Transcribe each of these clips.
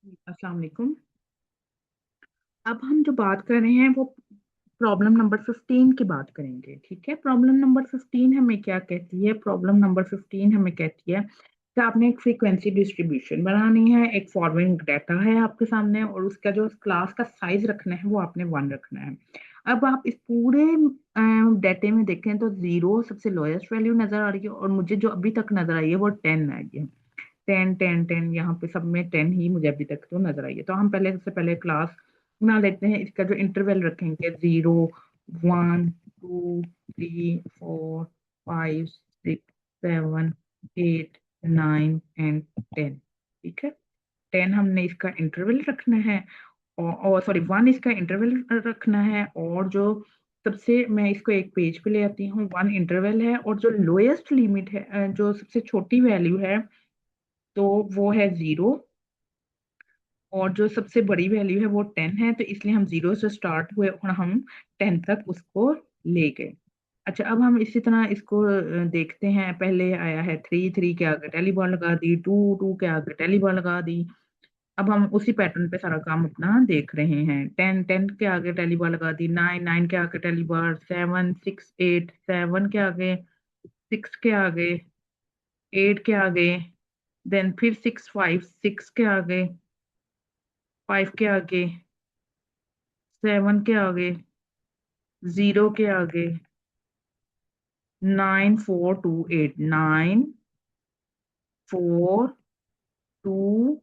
अस्सलाम वालेकुम। अब हम जो बात कर रहे हैं वो प्रॉब्लम नंबर 15 की बात करेंगे। ठीक है, प्रॉब्लम नंबर 15 हमें क्या कहती है? प्रॉब्लम नंबर 15 हमें कहती है कि आपने एक फ्रीक्वेंसी डिस्ट्रीब्यूशन बनानी है, एक फॉरवर्डिंग डाटा है आपके सामने और उसका जो क्लास का साइज रखना है वो आपने 1 रखना है। अब आप इस पूरे डाटे में देखें तो 0 सबसे लोएस्ट वैल्यू नजर आ रही है और मुझे जो अभी तक नजर आई है वो 10 आई है। 10 10 10 यहाँ पे सब में 10 ही मुझे अभी तक तो नजर आई है। तो हम पहले सबसे पहले क्लास बना लेते हैं। इसका जो इंटरवल रखेंगे 0 1 2 3 4 5 6 7 8 9 एंड 10। ठीक है, 10 हमने इसका इंटरवल रखना है और सॉरी 1 इसका इंटरवल रखना है। और जो सबसे मैं इसको एक पेज पे ले आती हूँ, 1 इंटरवल है और जो लोएस्ट लिमिट है जो सबसे छोटी वैल्यू है तो वो है 0 और जो सबसे बड़ी वैल्यू है वो 10 है। तो इसलिए हम 0 से स्टार्ट हुए और हम 10 तक उसको ले गए। अच्छा, अब हम इसी तरह इसको देखते हैं। पहले आया है 3, 3 के आगे टेली बार लगा दी, 2, 2 के आगे टेली बार लगा दी। अब हम उसी पैटर्न पे सारा काम अपना देख रहे हैं। 10, 10 के आगे टेली बार लगा दी, 9, 9 के आगे टेली बार, 7, 6, 8, 7 के आगे, 6 के आगे, 8 के आगे, देन फिर 6, 5, 6 के आगे, 5 के आगे, 7 के आगे, 0 के आगे, 9, 4, 2, 8, 9, 4, 2,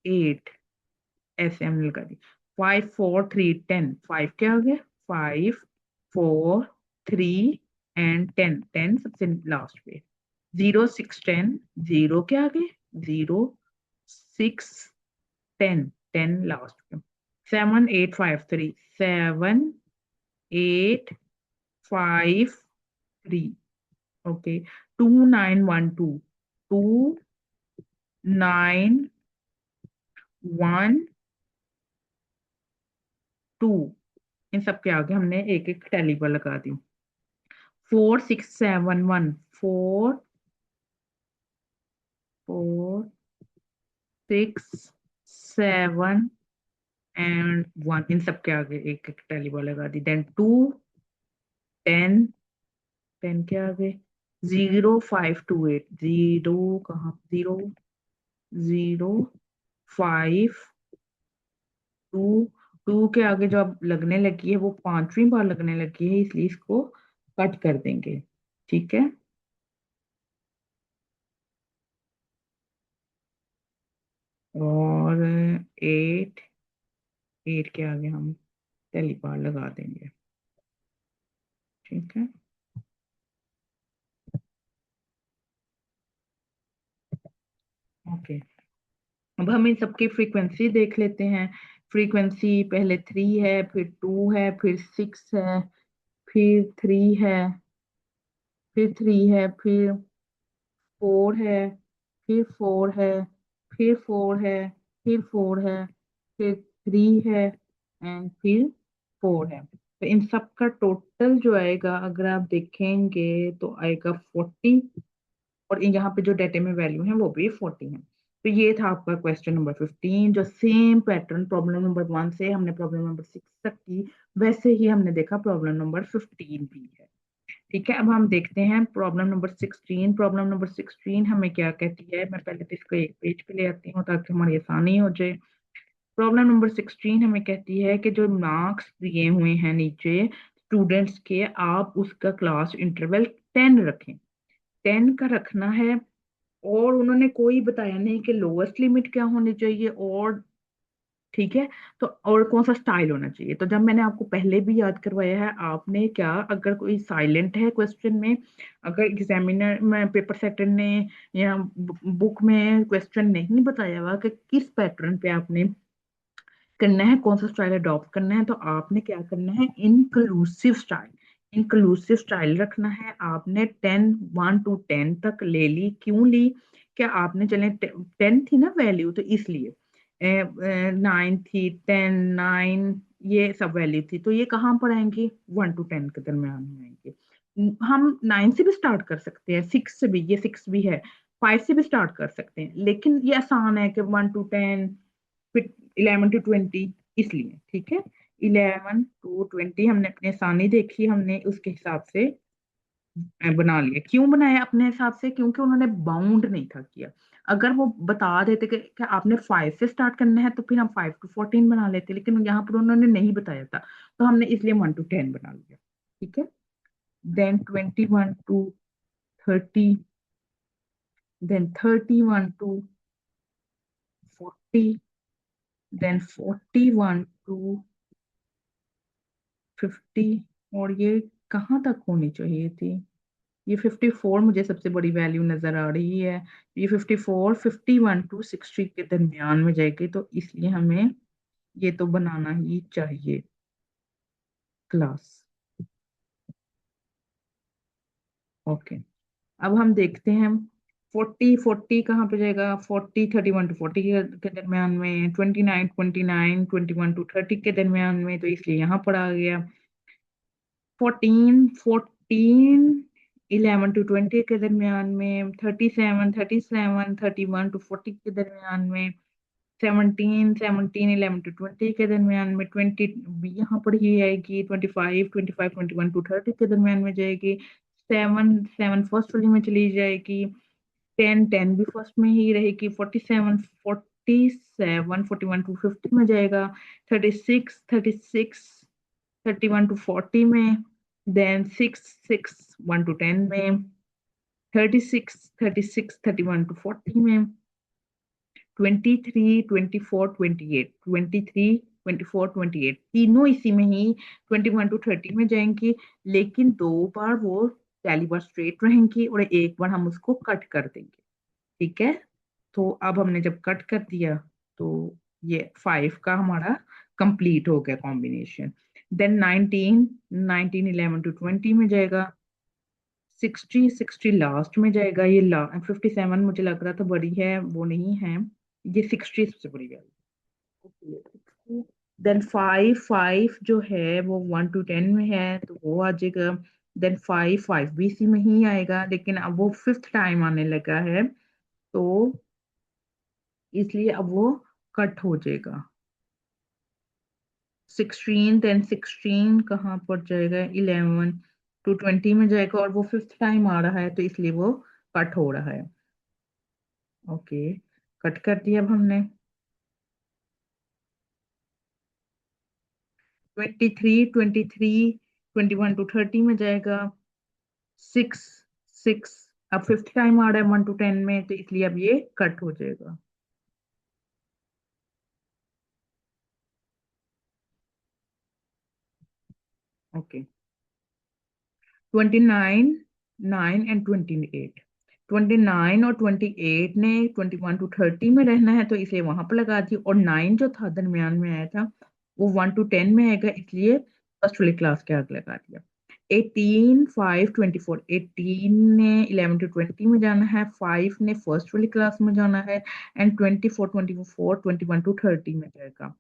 8 ऐसे हमने लगा दी। 5, 4, 3, 10, 5 के आगे, 5, 4, 3 एंड 10, 10 सबसे लास्ट पे। 0, 6, 10, 0 के आगे, 0, 6, 10, 10 लास्ट पे। 7, 8, 5, 3, 7, 8, 5, 3। ओके, 2, 9, 1, 2, 2, 9, 1, 2। इन सब के आगे हमने एक एक टैली पर लगा दी। 4, 6, 7, 1, 4, 4, 6, 7 एंड 1। इन सब के आगे एक एक टैली पर लगा दी। देन 2, 10, 10 के आगे 0, 5, 2, 8, 0 कहाँ, 0, 0, 5, 2, 2 के आगे जो अब लगने लगी है वो 5वीं बार लगने लगी है, इसलिए इसको कट कर देंगे। ठीक है, और 8, 8 के आगे हम पहली बार लगा देंगे। ठीक है, ओके। अब हम इन सबकी फ्रीक्वेंसी देख लेते हैं। फ्रीक्वेंसी पहले 3 है, फिर 2 है, फिर 6 है, फिर 3 है, फिर 3 है, फिर 4 है, फिर 4 है, फिर 4 है, फिर 4 है, फिर 3 है एंड फिर 4 है। तो इन सब का टोटल जो आएगा अगर आप देखेंगे तो आएगा 40 और यहाँ पे जो डेटा में वैल्यू है वो भी 40 है। तो ये था आपका क्वेश्चन नंबर 15। जो सेम पैटर्न प्रॉब्लम नंबर 1 से हमने प्रॉब्लम नंबर 6 तक की, वैसे ही हमने देखा प्रॉब्लम नंबर 15 भी है। ठीक है, अब हम देखते हैं प्रॉब्लम नंबर 16। प्रॉब्लम नंबर 16 हमें क्या कहती है? मैं पहले तो इसको एक पेज पे ले आती हूँ ताकि हमारी आसानी हो जाए। प्रॉब्लम नंबर 16 हमें कहती है कि जो मार्क्स दिए हुए हैं नीचे स्टूडेंट्स के, आप उसका क्लास इंटरवल 10 रखें। 10 का रखना है और उन्होंने कोई बताया नहीं कि लोएस्ट लिमिट क्या होनी चाहिए और ठीक है, तो और कौन सा स्टाइल होना चाहिए। तो जब मैंने आपको पहले भी याद करवाया है, आपने क्या, अगर कोई साइलेंट है क्वेश्चन में, अगर एग्जामिनर में पेपर सेटर ने या बुक में क्वेश्चन नहीं बताया हुआ कि किस पैटर्न पे आपने करना है, कौन सा स्टाइल अडॉप्ट करना है, तो आपने क्या करना है, इंक्लूसिव स्टाइल। इंक्लूसिव स्टाइल रखना है आपने। 10, 1 to 10 तक ले ली। क्यों ली? क्या आपने चले 10 थी ना वैल्यू, तो इसलिए 9 थी, 10, 9 ये सब वैल्यू थी, तो ये कहाँ पर आएंगी? 1 to 10 के दरम्यान में आएंगे। हम 9 से भी स्टार्ट कर सकते हैं, 6 से भी, ये 6 भी है, 5 से भी स्टार्ट कर सकते हैं, लेकिन ये आसान है कि 1 to 10 फिर 11 to 20, इसलिए ठीक है। 11 to 20 हमने अपनी आसानी देखी, हमने उसके हिसाब से बना लिया। क्यों बनाया अपने हिसाब से? क्योंकि उन्होंने बाउंड नहीं था किया। अगर वो बता देते कि आपने 5 से स्टार्ट करना है, तो फिर हम 5 to 14 बना लेते, लेकिन यहाँ पर उन्होंने नहीं बताया था, तो हमने इसलिए 1 to 10 बना लिया। ठीक है। Then 21 to 30, then 31 to 40, then 41 to 50। और ये कहाँ तक होनी चाहिए थी? ये 54 मुझे सबसे बड़ी वैल्यू नजर आ रही है। ये 54 51 to 60 के दरमियान में जाएगी, तो इसलिए हमें ये तो बनाना ही चाहिए क्लास। ओके। अब हम देखते हैं 40 कहाँ पे जाएगा? 31 to 40 के दरमियान में, 29 के दरमियान में, तो इसलिए यहाँ पर आ गया। 11 to 20 के दरमियान में, 31 to 40 के दरमियान में, 11 to 20 के दरमियान में, 20 भी यहाँ पर ही आएगी, 21 to 30 के दरमियान में जाएगी, 7 फर्स्ट वाली में चली जाएगी, 10 भी फर्स्ट में ही रहेगी, 41 to 50 में जाएगा, 31 to 40 में, देन 1 to 10 में, 31 to 40 में, 23 24 28 तीनों इसी में ही 21 to 30 में जाएंगी, लेकिन 2 बार वो पहली बार स्ट्रेट रहेंगी और एक बार हम उसको कट कर देंगे। ठीक है। तो अब हमने जब कट कर दिया, तो ये 5 का हमारा कंप्लीट हो गया कॉम्बिनेशन। देन 19 11 to 20 में जाएगा, 60 लास्ट में जाएगा। ये 57 मुझे लग रहा था बड़ी है, वो नहीं है, ये 60 सबसे बड़ी वैल्यू। देन 5 जो है वो 1 to 10 में है, तो वो आ जाएगा। देन 5 भी इसी में ही आएगा, लेकिन अब वो फिफ्थ टाइम आने लगा है, तो इसलिए अब वो कट हो जाएगा। 16 कहाँ पर जाएगा? 11 to 20 में जाएगा, और वो फिफ्थ टाइम आ रहा है, तो इसलिए वो कट हो रहा है। ओके, कट कर दिया अब हमने। 21 to 30 में जाएगा। 6 अब फिफ्थ टाइम आ रहा है 1 to 10 में, तो इसलिए अब ये कट हो जाएगा। ओके। 29 9 एंड 28। 29 और 28 ने 21 to 30 में रहना है, तो इसे वहां पर लगा दी, और 9 जो था दरमियान में आया था, वो 1 to 10 में आएगा, इसलिए फर्स्ट वाली क्लास के आगे लगा दिया। 18 5 24, 18 ने 11 to 20 में जाना है, 5 ने फर्स्ट वाली क्लास में जाना है, एंड 24 21 to 30 में जाएगा।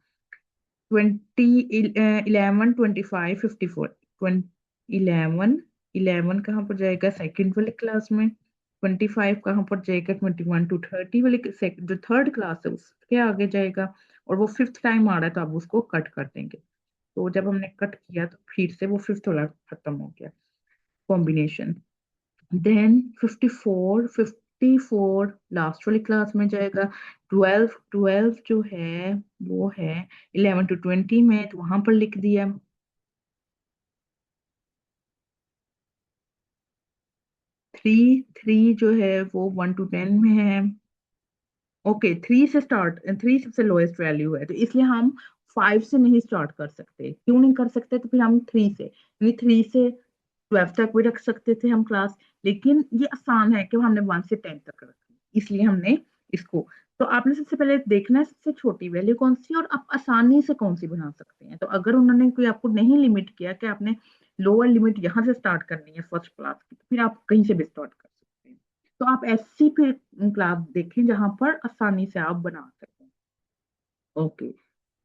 11 कहाँ पर जाएगा? सेकंड वाली क्लास में। 25 कहाँ पर जाएगा? 21 to 30 वाली जो थर्ड क्लास है उसके आगे जाएगा, और वो फिफ्थ टाइम आ रहा है, तो अब उसको कट कर देंगे। तो जब हमने कट किया, तो फिर से वो फिफ्थ वाला खत्म हो गया कॉम्बिनेशन। देन 54 लास्ट वाली क्लास में जाएगा। 12 जो है वो है 11 to 20 में, तो वहां पर लिख दिया। 3 जो है वो 1 to 10 में है। ओके, 3 सबसे लोएस्ट वैल्यू है, तो इसलिए हम 5 से नहीं स्टार्ट कर सकते। क्यों नहीं कर सकते? तो फिर हम 3 से, यानी 3 से 12 तक भी रख सकते थे हम क्लास, लेकिन ये आसान है कि हमने 1 से 10 तक रखी, इसलिए हमने इसको। तो आपने सबसे पहले देखना है सबसे छोटी वैल्यू कौन सी, और आप आसानी से कौन सी बना सकते हैं। तो अगर उन्होंने कोई आपको नहीं लिमिट किया कि आपने लोअर लिमिट यहाँ से स्टार्ट करनी है फर्स्ट क्लास की, तो फिर आप कहीं से भी स्टार्ट कर सकते हैं। तो आप ऐसी फिर क्लास देखें जहां पर आसानी से आप बना सकें। ओके।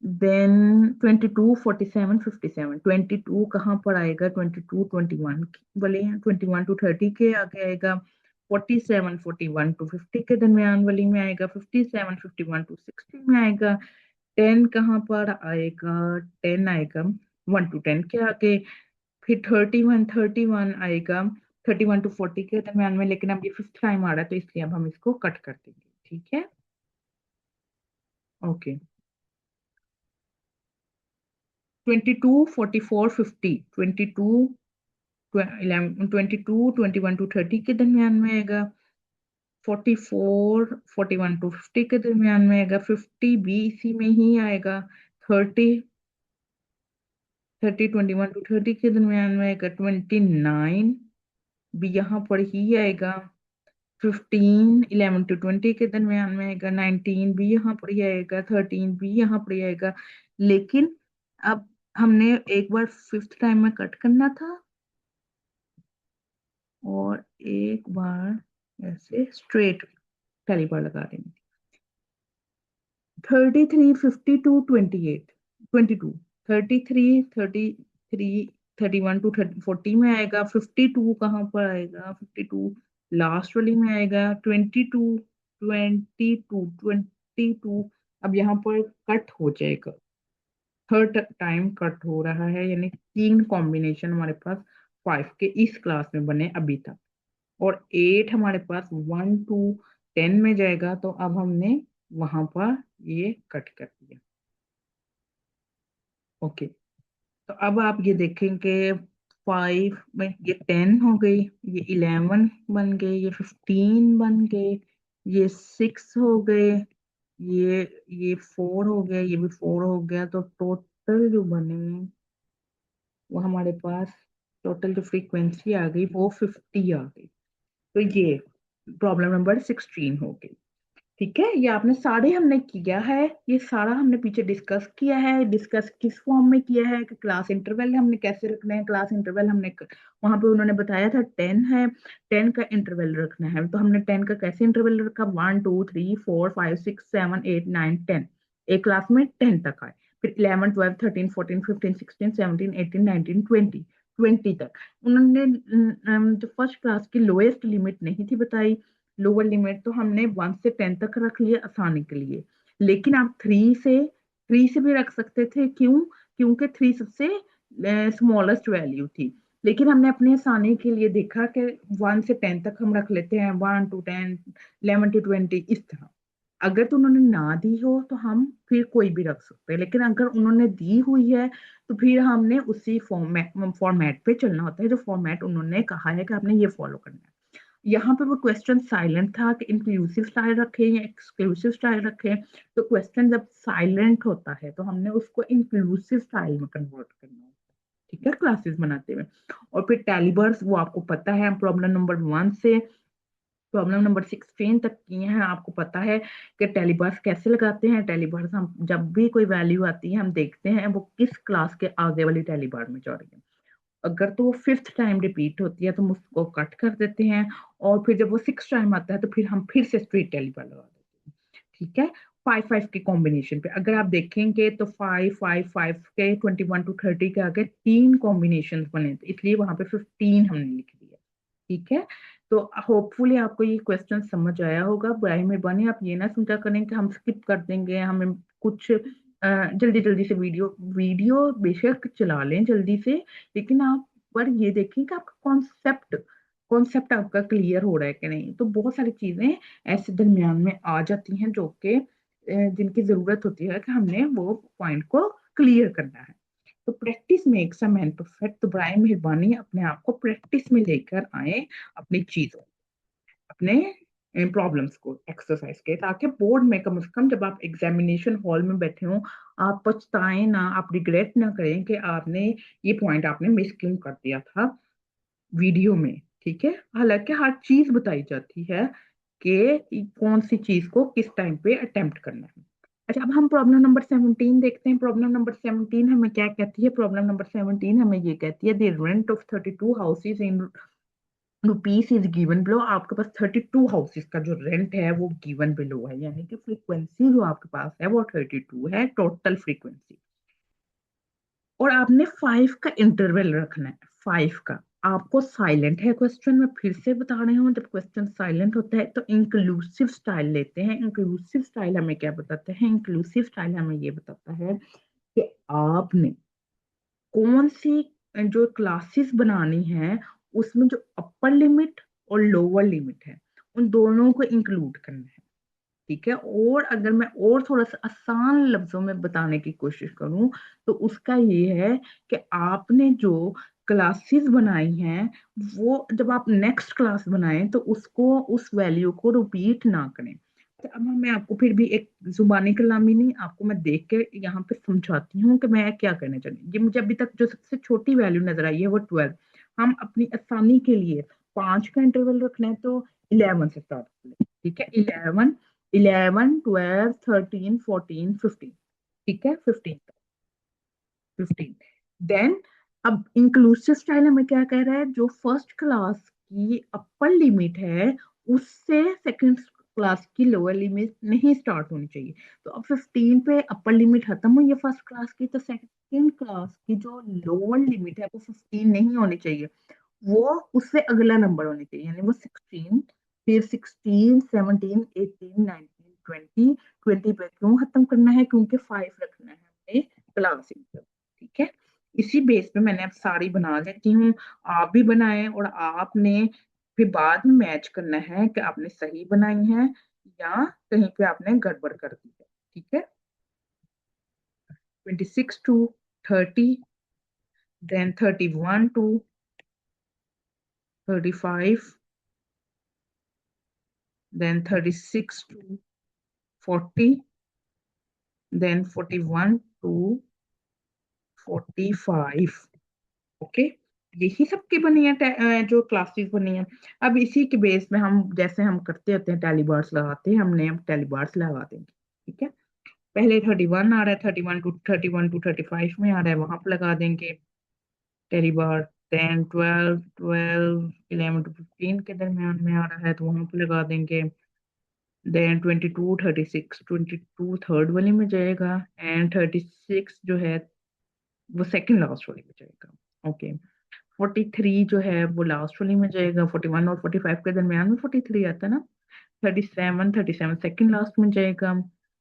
देन 22 47 57, 22 कहाँ पर आएगा? 22 21 वाले हैं, 21 to 30 के आगे आएगा। 47 41 to 50 के दरमियान वाली में आएगा। 57 51 to 60 में आएगा। 10 कहाँ पर आएगा? 10 आएगा 1 to 10 के आगे। फिर 31 आएगा 31 to 40 के दरम्यान में, लेकिन अब ये फिफ्थ टाइम आ रहा है तो इसलिए अब हम इसको कट कर देंगे। ठीक है, ओके। 22 44 50, 22 21 to 30 के दरमियान में आएगा। 44 41 to 50 के दरमियान में आएगा। 50 भी इसी में ही आएगा। 30 21 to 30 के दरमियान में आएगा। 29 भी यहाँ पर ही आएगा। 15 11 to 20 के दरमियान में आएगा। 19 भी यहाँ पर ही आएगा। 13 भी यहाँ पर ही आएगा। लेकिन अब हमने एक बार फिफ्थ टाइम में कट करना था और एक बार ऐसे स्ट्रेट पहली बार लगा देंगे। 33 52 28 22 33 31 to 40 में आएगा। 52 कहाँ पर आएगा? 52 लास्ट वाली में आएगा। 22 अब यहाँ पर कट हो जाएगा। थर्ड टाइम कट हो रहा है, यानी 3 कॉम्बिनेशन हमारे पास 5 के इस क्लास में बने अभी तक। और 8 हमारे पास 1 to 10 में जाएगा, तो अब हमने वहां पर ये कट कर दिया। ओके, तो अब आप ये देखेंगे 5 में ये 10 हो गई, ये 11 बन गए, ये 15 बन गए, ये 6 हो गए, ये 4 हो गया, ये भी 4 हो गया। तो टोटल जो बने वो हमारे पास, टोटल जो फ्रीक्वेंसी आ गई वो 50 आ गई। तो ये प्रॉब्लम नंबर 16 हो गई। ठीक है, ये आपने सारे हमने किया है, ये सारा हमने पीछे डिस्कस किया है। डिस्कस किस फॉर्म में किया है कि क्लास इंटरवल हमने कैसे रखना है। क्लास इंटरवल हमने वहां पे उन्होंने बताया था 10 है, 10 का इंटरवल रखना है। तो हमने 10 का कैसे इंटरवल रखा? 1 2 3 4 5 6 7 8 9 10। एक क्लास में 10 तक आए। फिर 11 12 13 14 15 16 17 18 19 20 20 तक उन्होंने जो फर्स्ट क्लास की लोएस्ट लिमिट नहीं थी बताई, लोअर लिमिट, तो हमने 1 से 10 तक रख लिए आसानी के लिए। लेकिन आप थ्री से भी रख सकते थे। क्यों? क्योंकि 3 सबसे स्मॉलेस्ट वैल्यू थी। लेकिन हमने अपनी आसानी के लिए देखा कि 1 से 10 तक हम रख लेते हैं। 1 to 10, 11 to 20 इस तरह। अगर तो उन्होंने ना दी हो तो हम फिर कोई भी रख सकते हैं, लेकिन अगर उन्होंने दी हुई है तो फिर हमने उसी फॉर्मेट पे चलना होता है, जो फॉर्मेट उन्होंने कहा है कि आपने ये फॉलो करना है। यहाँ पे वो क्वेश्चन साइलेंट था कि इंक्लूसिव स्टाइल रखे या एक्सक्लूसिव स्टाइल रखे। तो क्वेश्चन जब साइलेंट होता है तो हमने उसको इंक्लूसिव स्टाइल में कन्वर्ट करना होता है। ठीक है, क्लासेस बनाते हुए। और फिर टैलिबर्स वो आपको पता है, प्रॉब्लम नंबर 1 से प्रॉब्लम नंबर 16 तक किए हैं। आपको पता है कि टेलीबर्स कैसे लगाते हैं। टेलीबर्स हम जब भी कोई वैल्यू आती है हम देखते हैं वो किस क्लास के आगे वाली टेलीबार में जा रही है। अगर तो वो फिफ्थ टाइम रिपीट होती है तो हम उसको कट कर देते हैं। और फिर जब वो सिक्स टाइम आता है तो फिर हम फिर से स्ट्रेट टेलीबार लगा देते हैं। ठीक है, 5 5 के कॉम्बिनेशन पे अगर आप देखेंगे तो 5 5 5 के 21 to 30 के आगे 3 कॉम्बिनेशन बने थे, इसलिए वहां पे 15 हमने लिख दिया। ठीक है, तो होपफुली आपको ये क्वेश्चन समझ आया होगा। बराए मेहरबानी आप ये ना समझा करें कि हम स्किप कर देंगे, हमें कुछ जल्दी जल्दी से वीडियो वीडियो बेशक चला लें जल्दी से, लेकिन आप पर ये देखें कि आपका कॉन्सेप्ट कॉन्सेप्ट आपका क्लियर हो रहा है कि नहीं। तो बहुत सारी चीजें ऐसे दरमियान में आ जाती हैं जो कि जिनकी जरूरत होती है कि हमने वो पॉइंट को क्लियर करना है। तो practice makes a man perfect. तो बराए मेहरबानी अपने आप को प्रैक्टिस में लेकर आए, अपनी चीजों, अपने प्रॉब्लम्स को एक्सरसाइज के, ताकि बोर्ड में कम से कम जब आप एग्जामिनेशन हॉल में बैठे हो आप पछताएं ना, आप रिग्रेट ना करें कि आपने ये पॉइंट आपने मिस क्यों कर दिया था वीडियो में। ठीक है, हालांकि हर चीज बताई जाती है कि कौन सी चीज को किस टाइम पे अटेम्प्ट करना है। अच्छा, अब हम प्रॉब्लम नंबर 17 देखते हैं। प्रॉब्लम नंबर 17 हमें क्या कहती है? प्रॉब्लम नंबर 17 हमें ये कहती है the rent of 32 houses in rupees is given below. आपके पास 32 हाउसेस का जो रेंट है वो गिवन बिलो है, यानी कि फ्रीक्वेंसी जो आपके पास है वो 32 है, टोटल फ्रीक्वेंसी। और आपने 5 का इंटरवल रखना है, 5 का। आपको साइलेंट है क्वेश्चन, मैं फिर से बता रही हूँ, जब क्वेश्चन साइलेंट होता है तो इंक्लूसिव स्टाइल लेते हैं। इंक्लूसिव स्टाइल हमें क्या बताता है? इंक्लूसिव स्टाइल हमें ये बताता है कि आपने कौन सी जो क्लासेस बनानी है, उसमें जो अपर लिमिट और लोअर लिमिट है, उन दोनों को इंक्लूड करना है। ठीक है। और अगर मैं और थोड़ा सा आसान लफ्जों में बताने की कोशिश करूं, तो उसका ये है कि आपने जो क्लासेस बनाई हैं, वो जब आप नेक्स्ट क्लास बनाएं तो उसको, उस वैल्यू को रिपीट ना करें। तो अब मैं आपको फिर भी एक जुबानी कलामी नहीं, आपको मैं देख के यहाँ पे समझाती हूँ कि मैं क्या करना चाहती हूँ। ये मुझे अभी तक जो सबसे छोटी वैल्यू नजर आई है वो 12। हम अपनी आसानी के लिए 5 का इंटरवल रखना है तो 11 से स्टार्ट करें। ठीक है। 11, 11, 12, 13, 14, 15। ठीक है। 15, 15। देन अब इंक्लूसिव स्टाइल हमें क्या कह रहा है? जो फर्स्ट क्लास की अपर लिमिट है, उससे सेकंड क्लास की लोअर लिमिट नहीं स्टार्ट होनी चाहिए। तो अब 15 पे अपर लिमिट खत्म हुई है फर्स्ट क्लास की, तो सेकंड क्लास की जो लोअर लिमिट है वो 15 नहीं होनी चाहिए, वो उससे अगला नंबर होनी चाहिए, यानी वो 16। फिर 16, 17, 18, 19, 20। 20 पे क्यों खत्म करना है? क्योंकि 5 रखना है हमने क्लास इंटर। ठीक है। इसी बेस पे मैंने अब सारी बना लेती हूँ, आप भी बनाएं, और आपने फिर बाद में मैच करना है कि आपने सही बनाई है या कहीं पे आपने गड़बड़ कर दी है। ठीक है। 26 टू 30, देन 31 टू 35, then 36 to 40, then 41 to 45। Okay. यही सबकी बनी है जो क्लासेस बनी है। अब इसी के बेस में हम, जैसे हम करते होते हैं टैली बार्स लगाते हैं, हमने अब टैली बार्स लगा देंगे। ठीक है। पहले 31 आ रहा है, 31 टू 35 में आ रहा है, वहां पर लगा देंगे टैली बार। देन 12, 12, 11 टू 15 के दरमियान में आ रहा है तो वहां पर लगा देंगे। देन 22, 36, 22 थर्ड वाली में जाएगा, एंड 36 जो है वो सेकंड लास्ट वाली में जाएगा। ओके। 43 जो है वो लास्ट वाली में जाएगा। 41 और 45 के दरमियान में 43 आता है ना। 37, 37 सेकंड लास्ट में जाएगा।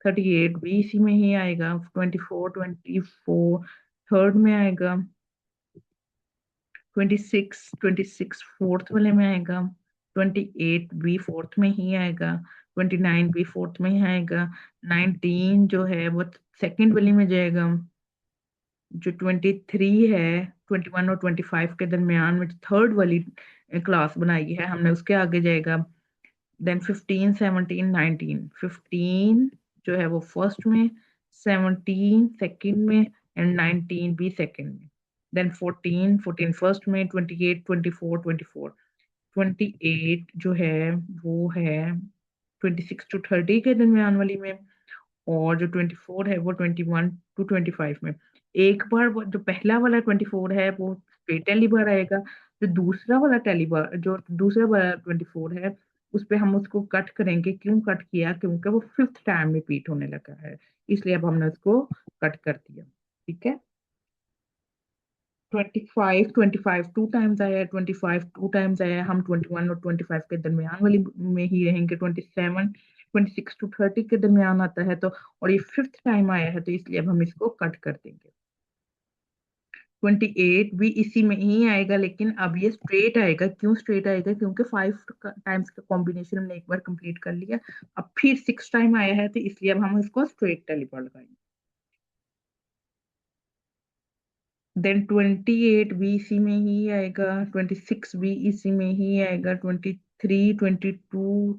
38 भी इसी में ही आएगा। 24, 24 थर्ड में आएगा। 26, 26 फोर्थ वाले में आएगा। 28 भी फोर्थ में ही आएगा। 29 भी फोर्थ में ही आएगा। 19 जो है वो सेकंड वाली में जाएगा। जो 23 है, 21 और 25 के दरमियान में थर्ड वाली क्लास बनाई है हमने, उसके आगे जाएगा। देन 15, 17, 19। 15 जो है वो फर्स्ट में, 17 सेकंड में, एंड 19 भी सेकंड में। देन 14, 14 फर्स्ट में, 28, 24, 24। 28 जो है वो है 26 टू 30 के दरमियान वाली में। और जो 24 है वो 21 टू 25 में। एक बार जो पहला वाला 24 है वो स्ट्रेट टेली बार आएगा। जो दूसरा वाला 24 है, उस पे हम उसको कट करेंगे। क्यों कट किया? क्योंकि वो फिफ्थ टाइम रिपीट होने लगा है, इसलिए अब हमने उसको कट कर दिया। ठीक है। 25, 25 टू टाइम्स आया है, 25 टू टाइम्स आया है, हम 21 और 25 के दरमियान वाली में ही रहेंगे। 27, 26 टू 30 के दरमियान आता है, तो और ये फिफ्थ टाइम आया है तो इसलिए अब हम इसको कट कर देंगे। 28 भी इसी में ही आएगा, लेकिन अब ये स्ट्रेट आएगा। क्यों स्ट्रेट आएगा? क्योंकि 5 टाइम्स का कॉम्बिनेशन हमने एक बार कंप्लीट कर लिया। अब फिर 6 टाइम आया है तो इसलिए अब हम इसको स्ट्रेट टेली पर लगाएंगे। देन 28 भी इसी में ही आएगा। 26 भी इसी में ही आएगा। 23, 22,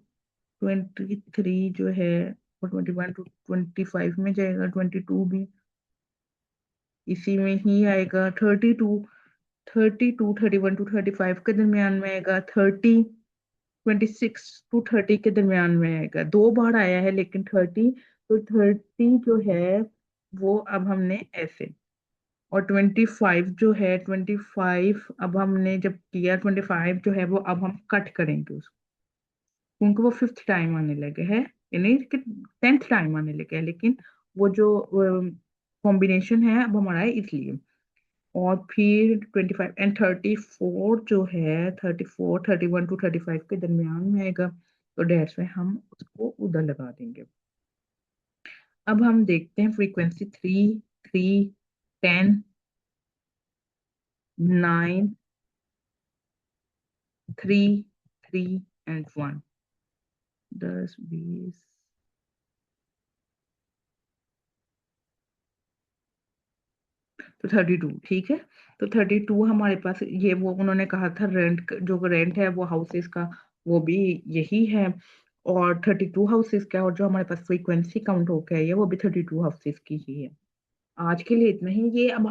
23 जो है वो 21 टू 25 में जाएगा। 22 भी इसी में ही आएगा। 32, 32, 31 टू 35 के दरमियान में आएगा। 26 टू 30 के दरमियान में आएगा। दो बार आया है लेकिन 30, तो 30 जो है वो अब हमने ऐसे। और 25 जो है, 25 अब हमने जब किया, 25 जो है वो अब हम कट करेंगे उसको, क्योंकि वो फिफ्थ टाइम आने लगे है, यानी कि 10th टाइम आने लगे है, लेकिन वो जो कॉम्बिनेशन है अब हमारा है इसलिए। और फिर 25 एंड 34 जो है, 34 31 टू 35 के दरमियान में आएगा, तो डेट्स में हम उसको उधर लगा देंगे। अब हम देखते हैं फ्रीक्वेंसी 3, 3, 10, 9, 3, 3 एंड 1, 10, 20, तो 32, ठीक है। तो 32 हमारे पास ये वो उन्होंने कहा था रेंट, जो रेंट है वो हाउसेस का, वो भी यही है। और 32 हाउसेस का, और जो हमारे पास फ्रीक्वेंसी काउंट होकर है वो भी 32 हाउसेस की ही है। आज के लिए इतना ही। ये अब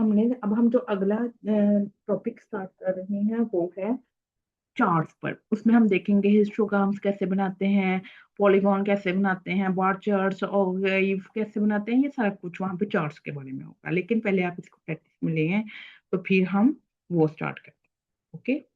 हम जो अगला टॉपिक स्टार्ट कर रहे हैं वो है चार्ट्स पर। उसमें हम देखेंगे हिस्टोग्राम्स कैसे बनाते हैं, पॉलीगॉन कैसे बनाते हैं, बार चार्ट्स और वेव कैसे बनाते हैं, ये सारा कुछ वहां पे चार्ट्स के बारे में होगा। लेकिन पहले आप इसको प्रैक्टिस में ले हैं, तो फिर हम वो स्टार्ट करते हैं। ओके।